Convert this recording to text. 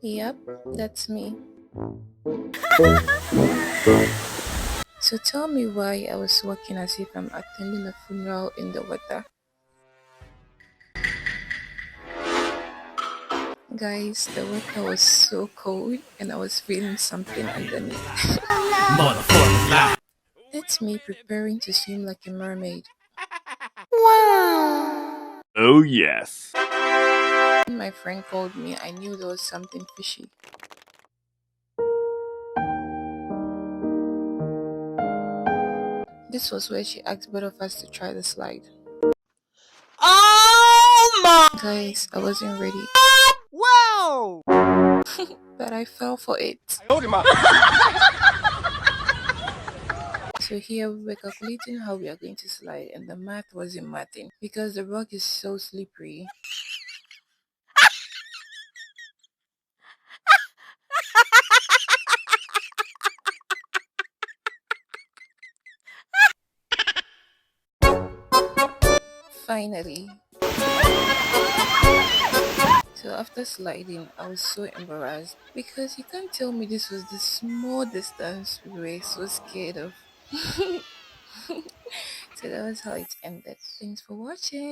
Yep, that's me. So tell me why I was walking as if I'm attending a funeral in the weather. Guys, the weather was so cold and I was feeling something underneath. Motherfucker lie. That's me preparing to swim like a mermaid. Oh, yes. When my friend called me, I knew there was something fishy. This was where she asked both of us to try the slide. Oh my! Guys, I wasn't ready, Wow! but I fell for it. Hold him up. So here we were calculating how we are going to slide and the math wasn't mathing because the rock is so slippery. Finally. So after sliding, I was so embarrassed because you can't tell me this was the small distance we were so scared of. So that was how it ended. Thanks for watching.